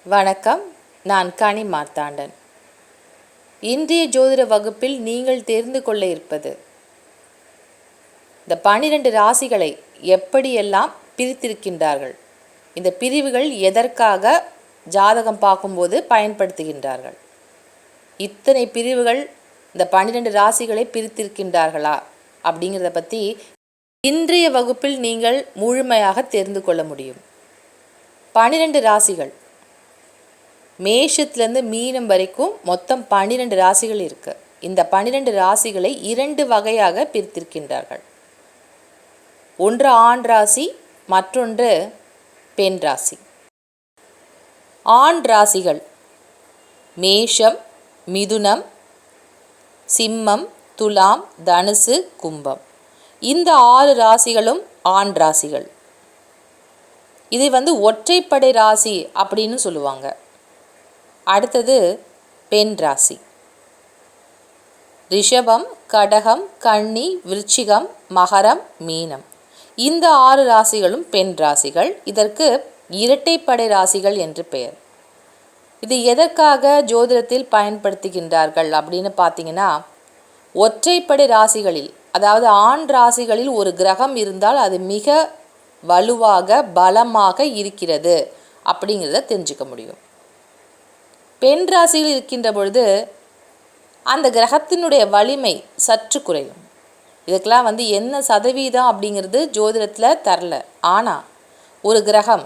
வணக்கம். நான் கனி மார்த்தாண்டன். இன்றைய ஜோதிட வகுப்பில் நீங்கள் தெரிந்து கொள்ள இருப்பது இந்த 12 ராசிகளை எப்படியெல்லாம் பிரித்திருக்கின்றார்கள், இந்த பிரிவுகள் எதற்காக ஜாதகம் பார்க்கும்போது பயன்படுத்துகின்றார்கள், இத்தனை பிரிவுகள் இந்த 12 ராசிகளை பிரித்திருக்கின்றார்களா அப்படிங்கிறத பற்றி இன்றைய வகுப்பில் நீங்கள் முழுமையாக தெரிந்து கொள்ள முடியும். 12 ராசிகள், மேஷத்துலேருந்து மீனம் வரைக்கும் மொத்தம் 12 ராசிகள் இருக்குது. இந்த 12 ராசிகளை 2 வகையாக பிரித்திருக்கின்றார்கள். ஒன்று ஆண் ராசி, மற்றொன்று பெண் ராசி. ஆண் ராசிகள் மேஷம், மிதுனம், சிம்மம், துலாம், தனுசு, கும்பம். இந்த 6 ராசிகளும் ஆண் ராசிகள். இதை ஒற்றைப்படை ராசி அப்படின்னு சொல்லுவாங்க. அடுத்தது பெண் ராசி. ரிஷபம், கடகம், கன்னி, விருச்சிகம், மகரம், மீனம். இந்த 6 ராசிகளும் பெண் ராசிகள். இதற்கு இரட்டைப்படை ராசிகள் என்று பெயர். இது எதற்காக ஜோதிடத்தில் பயன்படுத்துகின்றார்கள் அப்படின்னு பார்த்தீங்கன்னா, ஒற்றைப்படை ராசிகளில், அதாவது ஆண் ராசிகளில் ஒரு கிரகம் இருந்தால் அது மிக வலுவாக பலமாக இருக்கிறது அப்படிங்கிறத தெரிஞ்சுக்க முடியும். பெண் ராசியில் இருக்கின்ற பொழுது அந்த கிரகத்தினுடைய வலிமை சற்று குறையும். இதுக்கெல்லாம் என்ன சதவீதம் அப்படிங்கிறது ஜோதிடத்தில் தரல. ஆனால் ஒரு கிரகம்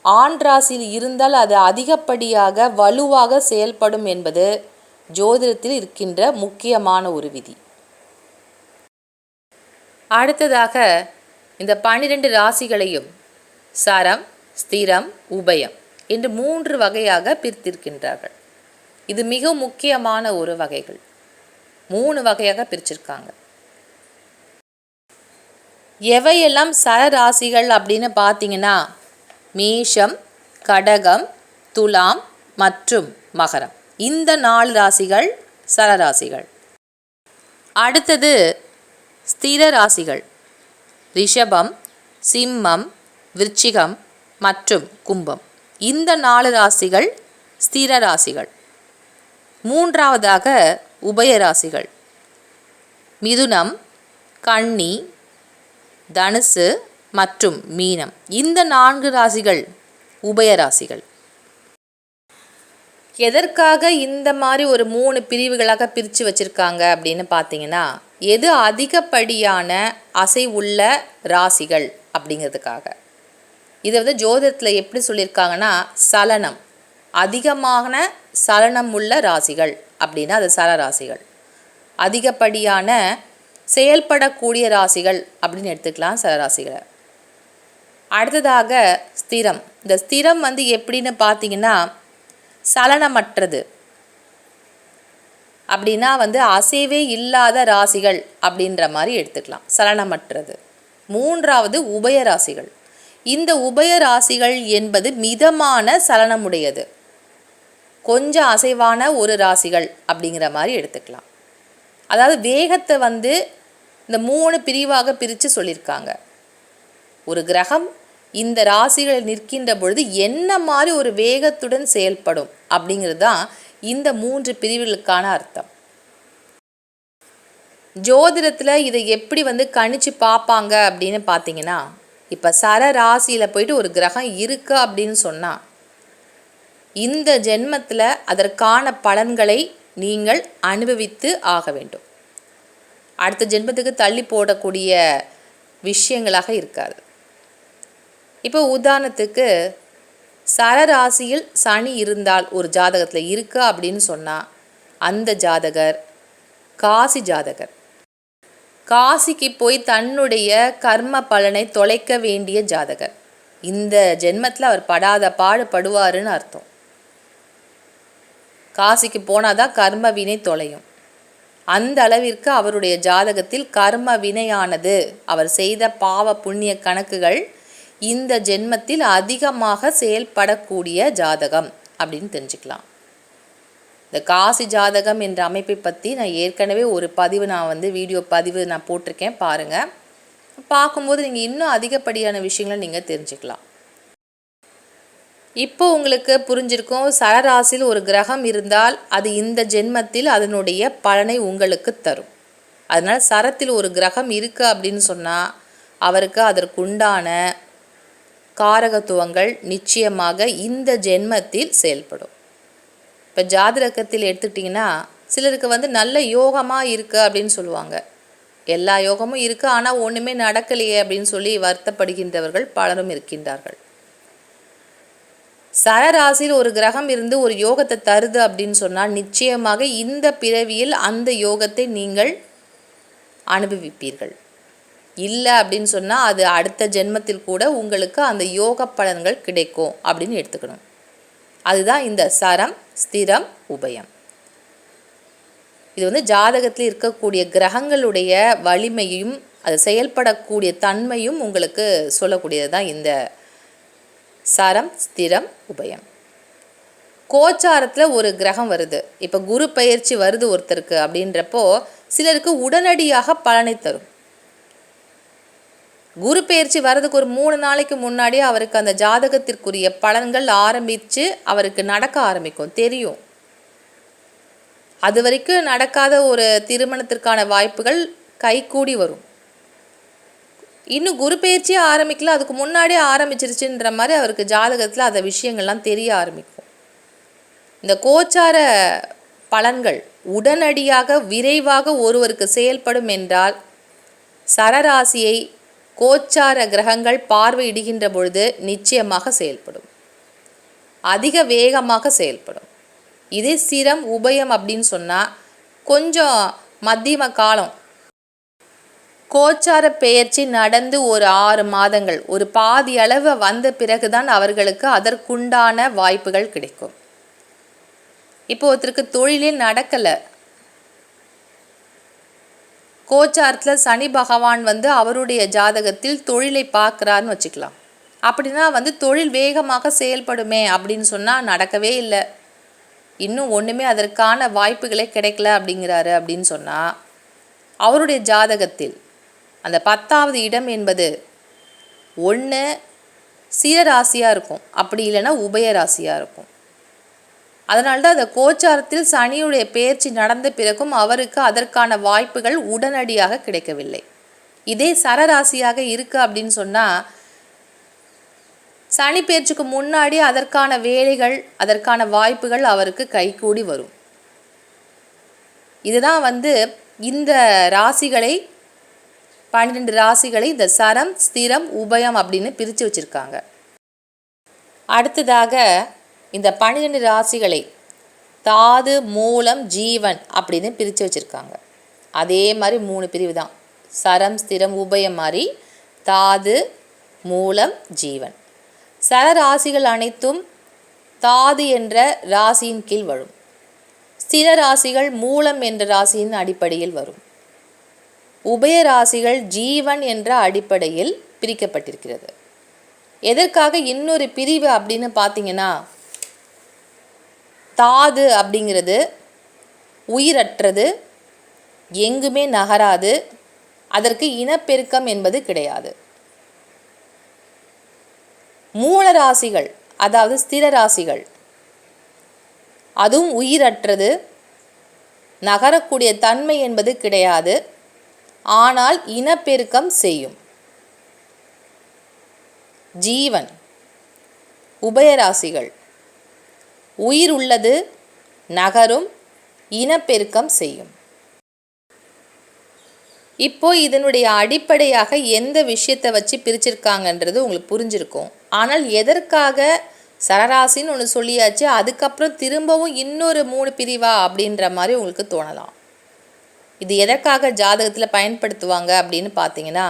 ஆண் ராசியில் இருந்தால் அது அதிகப்படியாக வலுவாக செயல்படும் என்பது ஜோதிடத்தில் இருக்கின்ற முக்கியமான ஒரு விதி. அடுத்ததாக இந்த 12 ராசிகளையும் சரம், ஸ்திரம், உபயம் என்று 3 வகையாக பிரித்திருக்கின்றார்கள். இது மிக முக்கியமான ஒரு வகைகள். 3 வகையாக பிரிச்சிருக்காங்க. எவையெல்லாம் சரராசிகள் அப்படின்னு பார்த்தீங்கன்னா, மேஷம், கடகம், துலாம் மற்றும் மகரம். இந்த 4 ராசிகள் சரராசிகள். அடுத்தது ஸ்திர ராசிகள் ரிஷபம், சிம்மம், விருச்சிகம் மற்றும் கும்பம். இந்த 4 ராசிகள் ஸ்திர ராசிகள். மூன்றாவதாக உபயராசிகள் மிதுனம், கன்னி, தனுசு மற்றும் மீனம். இந்த 4 ராசிகள் உபயராசிகள். எதற்காக இந்த மாதிரி ஒரு 3 பிரிவுகளாக பிரித்து வச்சுருக்காங்க அப்படின்னு பார்த்தீங்கன்னா, எது அதிகப்படியான அசைவுள்ள ராசிகள் அப்படிங்கிறதுக்காக. இதை ஜோதிடத்தில் எப்படி சொல்லியிருக்காங்கன்னா, சலனம், அதிகமான சலனம் உள்ள ராசிகள் அப்படின்னா அது சரராசிகள். அதிகப்படியான செயல்படக்கூடிய ராசிகள் அப்படின்னு எடுத்துக்கலாம் சரராசிகளை. அடுத்ததாக ஸ்திரம். இந்த ஸ்திரம் எப்படின்னு பார்த்தீங்கன்னா, சலனமற்றது அப்படின்னா அசைவே இல்லாத ராசிகள் அப்படின்ற மாதிரி எடுத்துக்கலாம், சலனமற்றது. மூன்றாவது உபயராசிகள். இந்த உபயராசிகள் என்பது மிதமான சலனமுடையது, கொஞ்சம் அசைவான ஒரு ராசிகள் அப்படிங்கிற மாதிரி எடுத்துக்கலாம். அதாவது வேகத்தை இந்த 3 பிரிவாக பிரித்து சொல்லியிருக்காங்க. ஒரு கிரகம் இந்த ராசிகளில் நிற்கின்ற பொழுது என்ன மாதிரி ஒரு வேகத்துடன் செயல்படும் அப்படிங்கிறது தான் இந்த 3 பிரிவுகளுக்கான அர்த்தம். ஜோதிடத்தில் இதை எப்படி கணிச்சு பார்ப்பாங்க அப்படின்னு பார்த்தீங்கன்னா, இப்போ சர ராசியில் போயிட்டு ஒரு கிரகம் இருக்கு அப்படின்னு சொன்னால், இந்த ஜென்மத்தில் அதற்கான பலன்களை நீங்கள் அனுபவித்து ஆக வேண்டும். அடுத்த ஜென்மத்துக்கு தள்ளி போடக்கூடிய விஷயங்களாக இருக்காது. இப்போ உதாரணத்துக்கு சரராசியில் சனி இருந்தால் ஒரு ஜாதகத்தில் இருக்கு அப்படின்னு சொன்னால், அந்த ஜாதகர் காசி ஜாதகர். காசிக்கு போய் தன்னுடைய கர்ம பலனை தொலைக்க வேண்டிய ஜாதகர். இந்த ஜென்மத்தில் அவர் படாத பாடுபடுவாருன்னு அர்த்தம். காசிக்கு போனாதான் கர்ம வினை தொலையும். அந்த அளவிற்கு அவருடைய ஜாதகத்தில் கர்ம வினையானது, அவர் செய்த பாவ புண்ணிய கணக்குகள் இந்த ஜென்மத்தில் அதிகமாக செயல்படக்கூடிய ஜாதகம் அப்படின்னு தெரிஞ்சுக்கலாம். இந்த காசி ஜாதகம் என்ற அமைப்பை பற்றி நான் ஏற்கனவே ஒரு பதிவு வீடியோ பதிவு நான் போட்டிருக்கேன், பாருங்கள். பார்க்கும்போது நீங்கள் இன்னும் அதிகப்படியான விஷயங்களை நீங்கள் தெரிஞ்சுக்கலாம். இப்போ உங்களுக்கு புரிஞ்சிருக்கும், சரராசியில் ஒரு கிரகம் இருந்தால் அது இந்த ஜென்மத்தில் அதனுடைய பலனை உங்களுக்கு தரும். அதனால் சரத்தில் ஒரு கிரகம் இருக்குது அப்படின்னு சொன்னால் அவருக்கு அதற்குண்டான காரகத்துவங்கள் நிச்சயமாக இந்த ஜென்மத்தில் செயல்படும். இப்போ ஜாதகத்தில் எடுத்துக்கிட்டிங்கன்னா சிலருக்கு நல்ல யோகமாக இருக்குது அப்படின்னு சொல்லுவாங்க. எல்லா யோகமும் இருக்குது, ஆனால் ஒன்றுமே நடக்கலையே அப்படின்னு சொல்லி வருத்தப்படுகின்றவர்கள் பலரும் இருக்கின்றார்கள். சரராசியில் ஒரு கிரகம் இருந்து ஒரு யோகத்தை தருது அப்படின்னு சொன்னால் நிச்சயமாக இந்த பிறவியில் அந்த யோகத்தை நீங்கள் அனுபவிப்பீர்கள். இல்லை அப்படின்னு சொன்னால் அது அடுத்த ஜென்மத்தில் கூட உங்களுக்கு அந்த யோக பலன்கள் கிடைக்கும் அப்படின்னு எடுத்துக்கணும். அதுதான் இந்த சரம், ஸ்திரம், உபயம். இது ஜாதகத்தில் இருக்கக்கூடிய கிரகங்களுடைய வலிமையும் அது செயல்படக்கூடிய தன்மையும் உங்களுக்கு சொல்லக்கூடியது தான் இந்த சரம், ஸ்திரம், உபயம். கோச்சாரத்தில் ஒரு கிரகம் வருது, இப்போ குரு பயிற்சி வருது ஒருத்தருக்கு அப்படின்றப்போ சிலருக்கு உடனடியாக பலனை தரும். குரு பயிற்சி வர்றதுக்கு ஒரு 3 நாளைக்கு முன்னாடியே அவருக்கு அந்த ஜாதகத்திற்குரிய பலன்கள் ஆரம்பித்து அவருக்கு நடக்க ஆரம்பிக்கும், தெரியும். அது வரைக்கும் நடக்காத ஒரு திருமணத்திற்கான வாய்ப்புகள் கைகூடி வரும். இன்னும் குரு பயிற்சியே ஆரம்பிக்கல, அதுக்கு முன்னாடியே ஆரம்பிச்சிருச்சுன்ற மாதிரி அவருக்கு ஜாதகத்தில் அந்த விஷயங்கள்லாம் தெரிய ஆரம்பிக்கும். இந்த கோச்சார பலன்கள் உடனடியாக விரைவாக ஒருவருக்கு செயல்படும் என்றால் சரராசியை கோச்சார கிரகங்கள் பார்வையிடுகின்ற பொழுது நிச்சயமாக செயல்படும், அதிக வேகமாக செயல்படும். இதே சிரம், உபயம் அப்படின்னு சொன்னால் கொஞ்சம் மத்தியம காலம். கோச்சார பெயர்ச்சி நடந்து ஒரு 6 மாதங்கள், ஒரு பாதி அளவு வந்த பிறகுதான் அவர்களுக்கு அதற்குண்டான வாய்ப்புகள் கிடைக்கும். இப்போ ஒருத்தருக்கு தொழிலே நடக்கலை, கோச்சாரத்தில் சனி பகவான் அவருடைய ஜாதகத்தில் தொழிலை பார்க்குறாருன்னு வச்சுக்கலாம். அப்படின்னா தொழில் வேகமாக செயல்படுமே அப்படின்னு சொன்னால் நடக்கவே இல்லை, இன்னும் ஒன்றுமே அதற்கான வாய்ப்புகளே கிடைக்கல அப்படிங்கிறாரு அப்படின்னு சொன்னால் அவருடைய ஜாதகத்தில் அந்த 10வது இடம் என்பது ஒன்று சீரராசியாக இருக்கும், அப்படி இல்லைன்னா உபயராசியாக இருக்கும். அதனால்தான் அந்த கோச்சாரத்தில் சனியுடைய பெயர்ச்சி நடந்த பிறகும் அவருக்கு அதற்கான வாய்ப்புகள் உடனடியாக கிடைக்கவில்லை. இதே சரராசியாக இருக்குது அப்படின்னு சொன்னால் சனி பெயர்ச்சிக்கு முன்னாடி அதற்கான வேலைகள், அதற்கான வாய்ப்புகள் அவருக்கு கைகூடி வரும். இதுதான் இந்த ராசிகளை 12 ராசிகளை இந்த சரம், ஸ்திரம், உபயம் அப்படின்னு பிரித்து வச்சுருக்காங்க. அடுத்ததாக இந்த 12 ராசிகளை தாது, மூலம், ஜீவன் அப்படின்னு பிரித்து வச்சுருக்காங்க. அதே மாதிரி 3 பிரிவு தான், சரம், ஸ்திரம், உபயம் மாதிரி தாது, மூலம், ஜீவன். சரராசிகள் அனைத்தும் தாது என்ற ராசியின் கீழ் வரும். ஸ்திர ராசிகள் மூலம் என்ற ராசியின் அடிப்படையில் வரும். உபயராசிகள் ஜீவன் என்ற அடிப்படையில் பிரிக்கப்பட்டிருக்கிறது. எதற்காக இன்னொரு பிரிவு அப்படின்னு பார்த்தீங்கன்னா, தாது அப்படிங்கிறது உயிரற்றது, எங்குமே நகராது, அதற்கு இனப்பெருக்கம் என்பது கிடையாது. மூலராசிகள் அதாவது ஸ்திர ராசிகள் அதுவும் உயிரற்றது, நகரக்கூடிய தன்மை என்பது கிடையாது, ஆனால் இனப்பெருக்கம் செய்யும். ஜீவன் உபயராசிகள் உயிர் உள்ளது, நகரும், இனப்பெருக்கம் செய்யும். இப்போ இதனுடைய அடிப்படையாக எந்த விஷயத்தை வச்சு பிரிச்சிருக்காங்கன்றது உங்களுக்கு புரிஞ்சிருக்கும். ஆனால் எதற்காக சரராசின்னு ஒன்று சொல்லியாச்சு, அதுக்கப்புறம் திரும்பவும் இன்னொரு 3 பிரிவா அப்படின்ற மாதிரி உங்களுக்கு தோணலாம். இது எதற்காக ஜாதகத்தில் பயன்படுத்துவாங்க அப்படின்னு பார்த்தீங்கன்னா,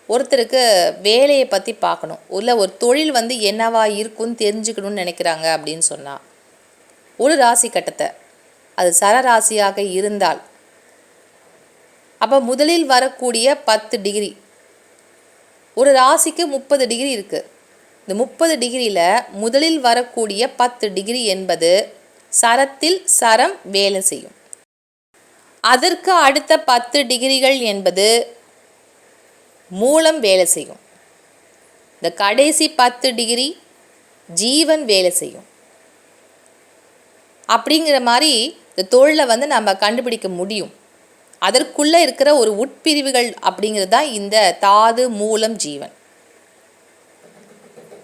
ஒருத்தருக்கு வேலையை பற்றி பார்க்கணும், இல்லை ஒரு தொழில் என்னவா இருக்குன்னு தெரிஞ்சுக்கணும்னு நினைக்கிறாங்க அப்படின்னு சொன்னால் ஒரு ராசி கட்டத்தை அது சரராசியாக இருந்தால் அப்போ முதலில் வரக்கூடிய 10 டிகிரி, ஒரு ராசிக்கு 30 டிகிரி இருக்குது. இந்த 30 டிகிரியில் முதலில் வரக்கூடிய 10 டிகிரி என்பது சரத்தில் சரம் வேலை செய்யும். அதற்கு அடுத்த 10 டிகிரிகள் என்பது மூலம் வேலை செய்யும். இந்த கடைசி 10 டிகிரி ஜீவன் வேலை செய்யும். அப்படிங்கிற மாதிரி இந்த தொழிலை வந்து நம்ம கண்டுபிடிக்க முடியும். அதற்குள்ளே இருக்கிற ஒரு உட்பிரிவுகள் அப்படிங்கிறது தான் இந்த தாது மூலம் ஜீவன்.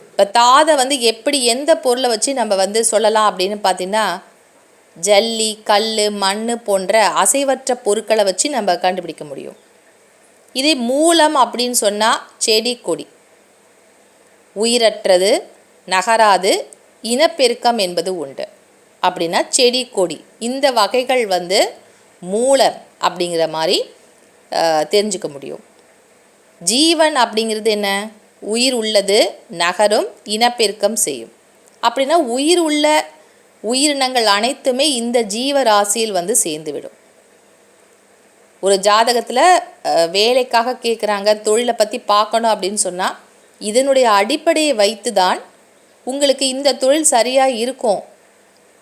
இப்போ தாதை வந்து எப்படி எந்த பொருளை வச்சு நம்ம வந்து சொல்லலாம் அப்படின்னு பார்த்தீங்கன்னா, ஜல்லி, கல், மண் போன்ற அசைவற்ற பொருட்களை வச்சு நம்ம கண்டுபிடிக்க முடியும். இதே மூலம் அப்படின்னு சொன்னால் செடி கொடி, உயிரற்றது, நகராது, இனப்பெருக்கம் என்பது உண்டு. அப்படின்னா செடி கொடி இந்த வகைகள் வந்து மூலம் அப்படிங்கிற மாதிரி தெரிஞ்சுக்க முடியும். ஜீவன் அப்படிங்கிறது என்ன? உயிர் உள்ளது, நகரும், இனப்பெருக்கம் செய்யும். அப்படின்னா உயிர் உள்ள உயிரினங்கள் அனைத்துமே இந்த ஜீவராசியில் வந்து சேர்ந்துவிடும். ஒரு ஜாதகத்தில் வேலைக்காக கேட்குறாங்க, தொழிலை பற்றி பார்க்கணும் அப்படின்னு சொன்னால் இதனுடைய அடிப்படையை வைத்து தான் உங்களுக்கு இந்த தொழில் சரியாக இருக்கும்,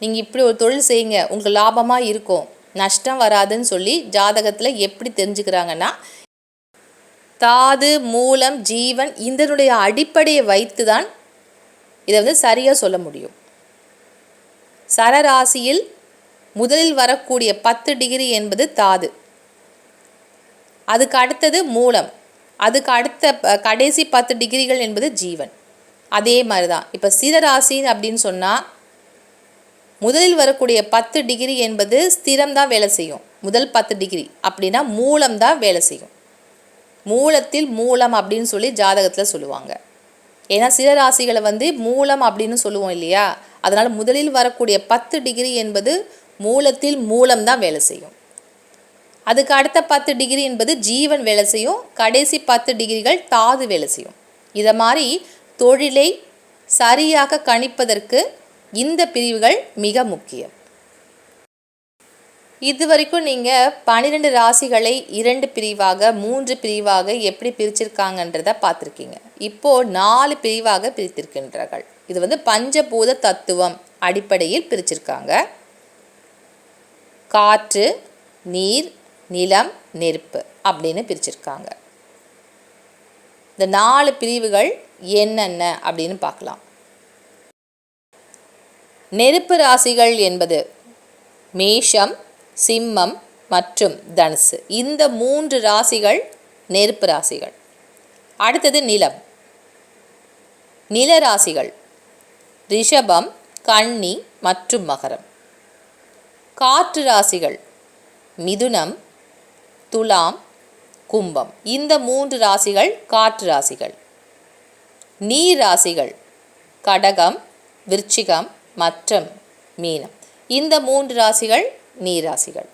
நீங்கள் இப்படி ஒரு தொழில் செய்யுங்க, உங்களுக்கு லாபமாக இருக்கும், நஷ்டம் வராதுன்னு சொல்லி ஜாதகத்தில் எப்படி தெரிஞ்சுக்கிறாங்கன்னா, தாது மூலம் ஜீவன் இதனுடைய அடிப்படையை வைத்து தான் இதை வந்து சரியாக சொல்ல முடியும். சரராசியில் முதலில் வரக்கூடிய 10 டிகிரி என்பது தாது, அதுக்கு அடுத்தது மூலம், அதுக்கு அடுத்த கடைசி 10 டிகிரிகள் என்பது ஜீவன். அதே மாதிரி தான் இப்போ சிரராசி அப்படின்னு சொன்னால் முதலில் வரக்கூடிய 10 டிகிரி என்பது ஸ்திரம்தான் வேலை செய்யும். முதல் 10 டிகிரி அப்படின்னா மூலம்தான் வேலை செய்யும். மூலத்தில் மூலம் அப்படின்னு சொல்லி ஜாதகத்தில் சொல்லுவாங்க. ஏன்னா சில ராசிகளை வந்து மூலம் அப்படின்னு சொல்லுவோம் இல்லையா, அதனால் முதலில் வரக்கூடிய 10 டிகிரி என்பது மூலத்தில் மூலம்தான் வேலை செய்யும். அதுக்கு அடுத்த 10 டிகிரி என்பது ஜீவன் வேலை செய்யும். கடைசி 10 டிகிரிகள் தாது வேலை செய்யும். இதை மாதிரி தொழிலை சரியாக கணிப்பதற்கு இந்த பிரிவுகள் மிக முக்கியம். இது வரைக்கும் நீங்கள் 12 ராசிகளை 2 பிரிவாக 3 பிரிவாக எப்படி பிரிச்சிருக்காங்கன்றதை பார்த்துருக்கீங்க. இப்போது 4 பிரிவாக பிரித்திருக்கின்றார்கள். இது வந்து பஞ்சபூத தத்துவம் அடிப்படையில் பிரிச்சிருக்காங்க. காற்று, நீர், நிலம், நெருப்பு அப்படின்னு பிரிச்சிருக்காங்க. இந்த 4 பிரிவுகள் என்னென்ன அப்படின்னு பார்க்கலாம். நெருப்பு ராசிகள் என்பது மேஷம், சிம்மம் மற்றும் தனுசு. இந்த 3 ராசிகள் நெருப்பு ராசிகள். அடுத்தது நிலம். நில ராசிகள் ரிஷபம், கன்னி மற்றும் மகரம். காற்று ராசிகள் மிதுனம், துலாம், கும்பம். இந்த 3 ராசிகள் காற்று ராசிகள். நீர் ராசிகள் கடகம், விருச்சிகம் மற்றும் மீனம். இந்த 3 ராசிகள் நீராசிகள்.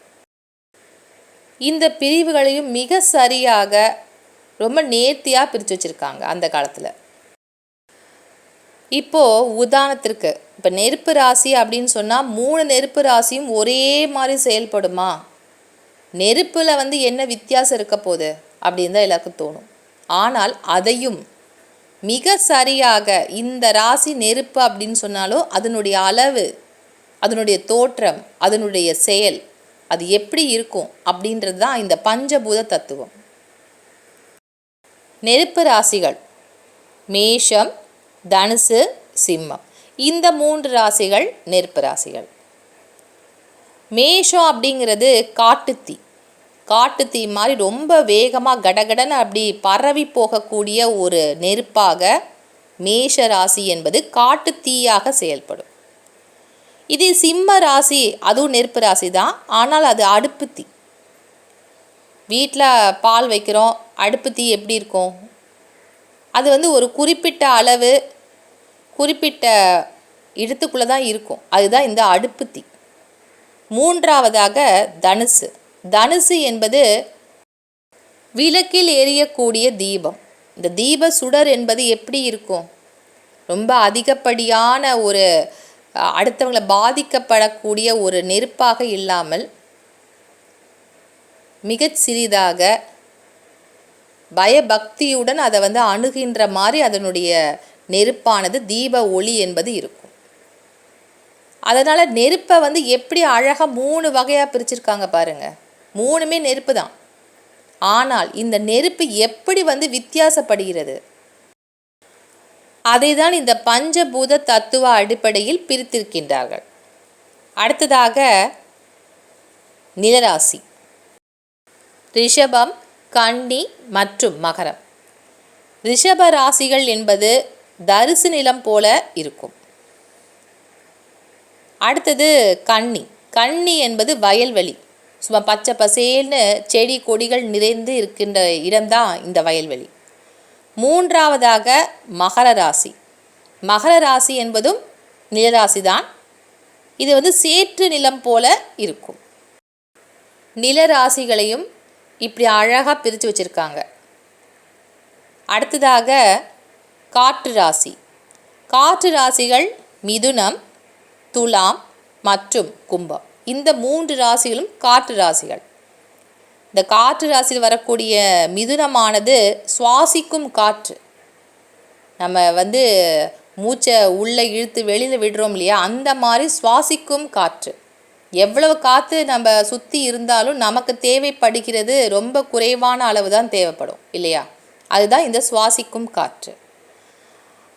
இந்த பிரிவுகளையும் மிக சரியாக ரொம்ப நேர்த்தியாக பிரித்து வச்சுருக்காங்க அந்த காலத்தில். இப்போது உதாரணத்திற்கு இப்போ நெருப்பு ராசி அப்படின்னு சொன்னால் 3 நெருப்பு ராசியும் ஒரே மாதிரி செயல்படுமா? நெருப்பில் வந்து என்ன வித்தியாசம் இருக்க போகுது அப்படின்னு தான் எல்லாருக்கும் தோணும். ஆனால் அதையும் மிக சரியாக இந்த ராசி நெருப்பு அப்படின்னு சொன்னாலும் அதனுடைய அளவு, அதனுடைய தோற்றம், அதனுடைய செயல், அது எப்படி இருக்கும் அப்படின்றது தான் இந்த பஞ்சபூத தத்துவம். நெருப்பு ராசிகள் மேஷம், தனுசு, சிம்மம். இந்த 3 ராசிகள் நெருப்பு ராசிகள். மேஷம் அப்படிங்கிறது காட்டுத்தீ. காட்டுத்தீ மாதிரி ரொம்ப வேகமாக கடகடன்னு அப்படி பரவி போகக்கூடிய ஒரு நெருப்பாக மேஷ ராசி என்பது காட்டுத்தீயாக செயல்படும். இது சிம்ம ராசி, அதுவும் நெருப்பு ராசி தான். ஆனால் அது அடுப்பு தீ. வீட்டில் பால் வைக்கிறோம், அடுப்பு தீ எப்படி இருக்கும்? அது வந்து ஒரு குறிப்பிட்ட அளவு, குறிப்பிட்ட இடத்துக்குள்ளே தான் இருக்கும். அதுதான் இந்த அடுப்பு தீ. மூன்றாவதாக தனுசு. தனுசு என்பது விளக்கில் எரியக்கூடிய தீபம். இந்த தீப சுடர் என்பது எப்படி இருக்கும்? ரொம்ப அதிகப்படியான ஒரு அடுத்தவங்களை பாதிக்கப்படக்கூடிய ஒரு நெருப்பாக இல்லாமல் மிகச் சிறிதாக பயபக்தியுடன் அதை வந்து அணுகின்ற மாதிரி அதனுடைய நெருப்பானது தீப ஒளி என்பது இருக்கும். அதனால் நெருப்பை வந்து எப்படி அழகாக 3 வகையாக பிரிச்சிருக்காங்க பாருங்கள். 3மே நெருப்பு தான். ஆனால் இந்த நெருப்பு எப்படி வந்து வித்தியாசப்படுகிறது? அதை தான் இந்த பஞ்சபூத தத்துவ அடிப்படையில் பிரித்திருக்கின்றார்கள். அடுத்ததாக நிலராசி. ரிஷபம், கன்னி மற்றும் மகரம். ரிஷப ராசிகள் என்பது தரிசு நிலம் போல இருக்கும். அடுத்தது கன்னி. கன்னி என்பது வயல்வெளி. சும்மா பச்சை பசேல்னு செடி கொடிகள் நிறைந்து இருக்கின்ற இடம்தான் இந்த வயல்வெளி. மூன்றாவதாக மகர ராசி. மகர ராசி என்பதும் நிலராசி தான். இது சேற்று நிலம் போல இருக்கும். நிலராசிகளையும் இப்படி அழகாக பிரித்து வச்சுருக்காங்க. அடுத்ததாக காற்று ராசி. காற்று ராசிகள் மிதுனம், துலாம் மற்றும் கும்பம். இந்த 3 ராசிகளும் காற்று ராசிகள். இந்த காற்று ராசியில் வரக்கூடிய மிதுனமானது சுவாசிக்கும் காற்று. நம்ம மூச்சை உள்ளே இழுத்து வெளியில் விடுறோம் இல்லையா, அந்த மாதிரி சுவாசிக்கும் காற்று. எவ்வளவு காற்று நம்ம சுற்றி இருந்தாலும் நமக்கு தேவைப்படுகிறது ரொம்ப குறைவான அளவு தான் தேவைப்படும் இல்லையா, அதுதான் இந்த சுவாசிக்கும் காற்று.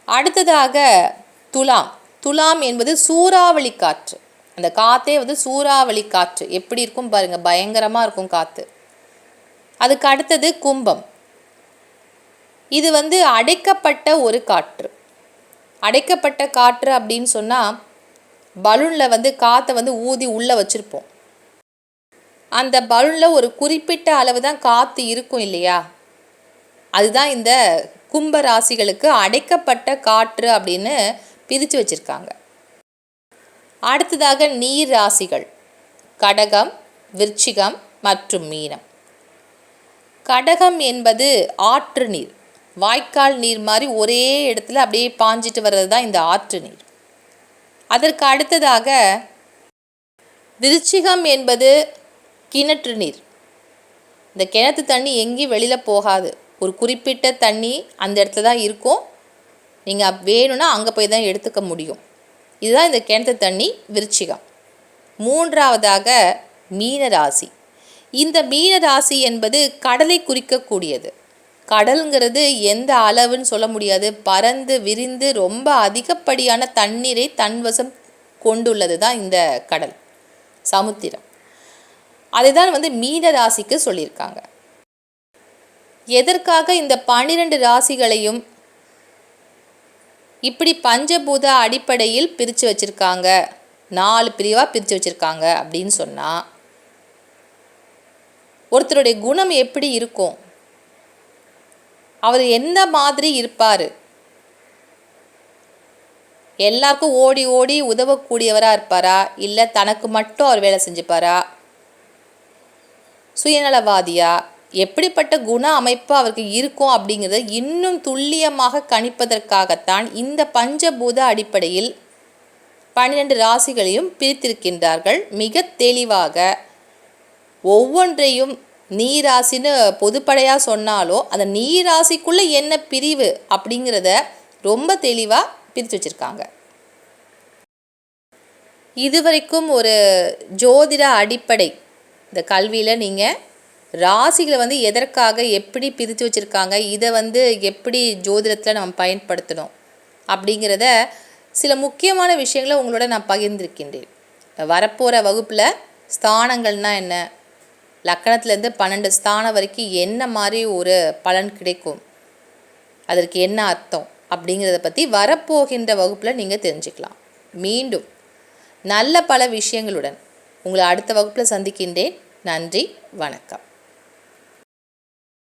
அடுத்ததாக துலாம். துலாம் என்பது சூறாவளி காற்று. அந்த காற்றே சூறாவளி காற்று எப்படி இருக்கும் பாருங்கள், பயங்கரமாக இருக்கும் காற்று. அதுக்கு அடுத்தது கும்பம். இது அடைக்கப்பட்ட ஒரு காற்று. அடைக்கப்பட்ட காற்று அப்படின்னு சொன்னால் பலூனில் காற்றை ஊதி உள்ளே வச்சுருப்போம். அந்த பலூனில் ஒரு குறிப்பிட்ட அளவு தான் காற்று இருக்கும் இல்லையா, அதுதான் இந்த கும்ப ராசிகளுக்கு அடைக்கப்பட்ட காற்று அப்படின்னு பிரித்து வச்சுருக்காங்க. அடுத்ததாக நீர் ராசிகள். கடகம், விருச்சிகம் மற்றும் மீனம். கடகம் என்பது ஆற்று நீர். வாய்க்கால் நீர் மாதிரி ஒரே இடத்துல அப்படியே பாஞ்சிட்டு வர்றது தான் இந்த ஆற்று நீர். அதற்கு அடுத்ததாக விருச்சிகம் என்பது கிணற்று நீர். இந்த கிணத்து தண்ணி எங்கேயும் வெளியில் போகாது. ஒரு குறிப்பிட்ட தண்ணி அந்த இடத்துல தான் இருக்கும். நீங்கள் வேணும்னா அங்கே போய் தான் எடுத்துக்க முடியும். இதுதான் இந்த கிணத்து தண்ணி விருச்சிகம். மூன்றாவதாக மீனராசி. இந்த மீனராசி என்பது கடலை குறிக்கக்கூடியது. கடலுங்கிறது எந்த அளவுன்னு சொல்ல முடியாது, பறந்து விரிந்து ரொம்ப அதிகப்படியான தண்ணீரை தன்வசம் கொண்டுள்ளது தான் இந்த கடல், சமுத்திரம். அதை தான் மீனராசிக்கு சொல்லியிருக்காங்க. எதற்காக இந்த 12 ராசிகளையும் இப்படி பஞ்சபூத அடிப்படையில் பிரித்து வச்சுருக்காங்க, 4 பிரிவாக பிரித்து வச்சுருக்காங்க அப்படின்னு சொன்னால், ஒருத்தருடைய குணம் எப்படி இருக்கும், அவர் எந்த மாதிரி இருப்பார், எல்லாருக்கும் ஓடி ஓடி உதவக்கூடியவராக இருப்பாரா, இல்லை தனக்கு மட்டும் அவர் வேலை செஞ்சுப்பாரா, சுயநலவாதியா, எப்படிப்பட்ட குண அமைப்பு அவருக்கு இருக்கும் அப்படிங்கிறத இன்னும் துல்லியமாக கணிப்பதற்காகத்தான் இந்த பஞ்சபூத அடிப்படையில் 12 ராசிகளையும் பிரித்திருக்கின்றார்கள். மிக தெளிவாக ஒவ்வொன்றையும் நீராசின்னு பொதுப்படையாக சொன்னாலும் அந்த நீராசிக்குள்ளே என்ன பிரிவு அப்படிங்கிறத ரொம்ப தெளிவாக பிரித்து வச்சுருக்காங்க. இதுவரைக்கும் ஒரு ஜோதிட அடிப்படை இந்த கல்வியில் நீங்கள் ராசிகளை எதற்காக எப்படி பிரித்து வச்சுருக்காங்க, இதை எப்படி ஜோதிடத்தில் நம்ம பயன்படுத்தணும் அப்படிங்கிறத சில முக்கியமான விஷயங்களை உங்களோட நான் பகிர்ந்திருக்கின்றேன். வரப்போகிற வகுப்பில் ஸ்தானங்கள்னால் என்ன, லக்கணத்துலேருந்து 12 ஸ்தானம் வரைக்கும் என்ன மாதிரி ஒரு பலன் கிடைக்கும், அதற்கு என்ன அர்த்தம் அப்படிங்கிறத பற்றி வரப்போகின்ற வகுப்பில் நீங்கள் தெரிஞ்சுக்கலாம். மீண்டும் நல்ல பல விஷயங்களுடன் உங்களை அடுத்த வகுப்பில் சந்திக்கின்றேன். நன்றி, வணக்கம்.